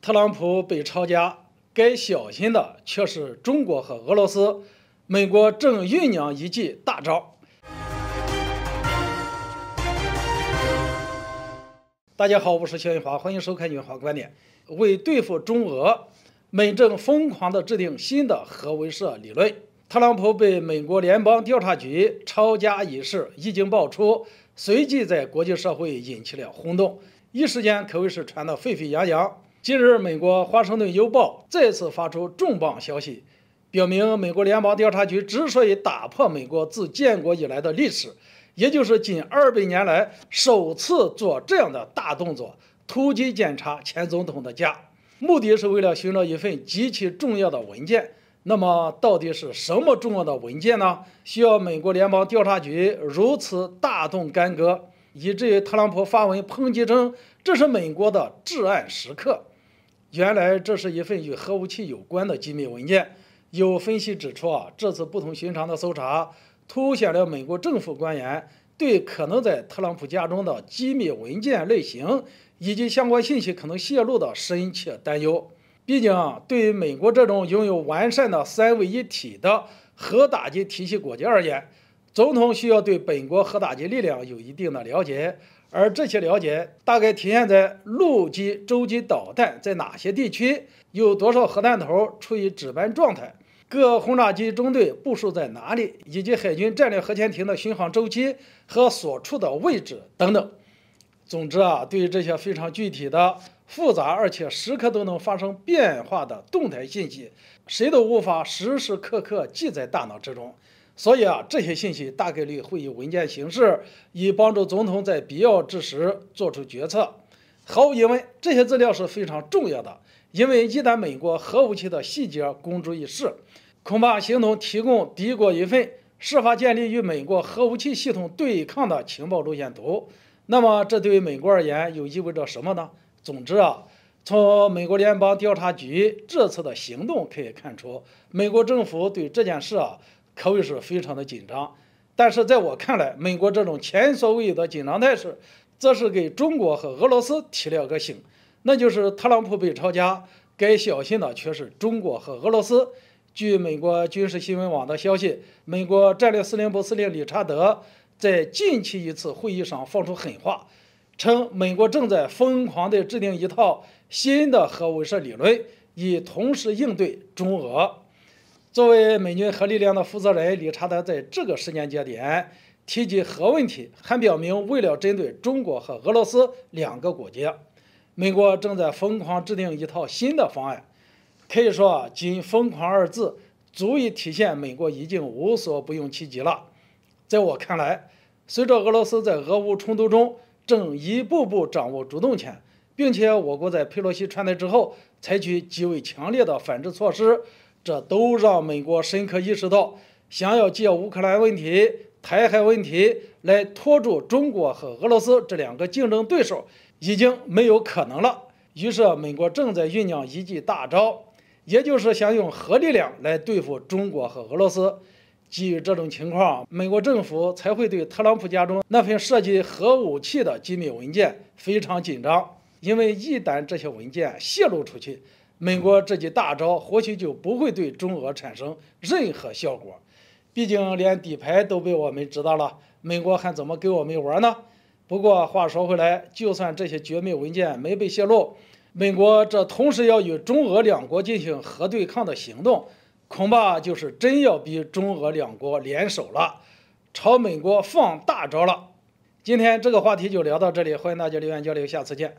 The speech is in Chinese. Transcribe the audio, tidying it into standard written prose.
特朗普被抄家，该小心的却是中国和俄罗斯。美国正酝酿一记大招。大家好，我是肖云华，欢迎收看云华观点。为对付中俄，美正疯狂地制定新的核威慑理论。特朗普被美国联邦调查局抄家一事一经爆出，随即在国际社会引起了轰动，一时间可谓是传得沸沸扬扬。近日，美国《华盛顿邮报》再次发出重磅消息，表明美国联邦调查局之所以打破美国自建国以来的历史，也就是近200年来首次做这样的大动作，突击检查前总统的家，目的是为了寻找一份极其重要的文件。那么，到底是什么重要的文件呢？需要美国联邦调查局如此大动干戈，以至于特朗普发文抨击称这是美国的至暗时刻。原来这是一份与核武器有关的机密文件。有分析指出这次不同寻常的搜查凸显了美国政府官员对可能在特朗普家中的机密文件类型以及相关信息可能泄露的深切担忧。毕竟对于美国这种拥有完善的3位一体的核打击体系国家而言，总统需要对本国核打击力量有一定的了解，而这些了解大概体现在陆基、洲际导弹在哪些地区，有多少核弹头处于值班状态，各轰炸机中队部署在哪里，以及海军战略核潜艇的巡航周期和所处的位置等等。总之对于这些非常具体的、复杂而且时刻都能发生变化的动态信息，谁都无法时时刻刻记在大脑之中。所以这些信息大概率会以文件形式，以帮助总统在必要之时做出决策。毫无疑问，这些资料是非常重要的，因为一旦美国核武器的细节公诸于世，恐怕形同提供敌国一份设法建立与美国核武器系统对抗的情报路线图。那么这对于美国而言又意味着什么呢？总之从美国联邦调查局这次的行动可以看出，美国政府对这件事可谓是非常的紧张。但是在我看来，美国这种前所未有的紧张态势，则是给中国和俄罗斯提了个醒，那就是特朗普被抄家，该小心的却是中国和俄罗斯。据美国军事新闻网的消息，美国战略司令部司令理查德在近期一次会议上放出狠话，称美国正在疯狂地制定一套新的核威慑理论，以同时应对中俄。作为美军核力量的负责人，理查德在这个时间节点提及核问题，还表明为了针对中国和俄罗斯2个国家，美国正在疯狂制定一套新的方案。可以说仅疯狂2字足以体现美国已经无所不用其极了。在我看来，随着俄罗斯在俄乌冲突中正一步步掌握主动权，并且我国在佩洛西传台之后采取极为强烈的反制措施，这都让美国深刻意识到，想要借乌克兰问题、台海问题来拖住中国和俄罗斯这2个竞争对手已经没有可能了。于是美国正在酝酿一记大招，也就是想用核力量来对付中国和俄罗斯。基于这种情况，美国政府才会对特朗普家中那份涉及核武器的机密文件非常紧张，因为一旦这些文件泄露出去，美国这记大招或许就不会对中俄产生任何效果。毕竟连底牌都被我们知道了，美国还怎么给我们玩呢？不过话说回来，就算这些绝密文件没被泄露，美国这同时要与中俄2国进行核对抗的行动，恐怕就是真要逼中俄2国联手了，朝美国放大招了。今天这个话题就聊到这里，欢迎大家留言交流，下次见。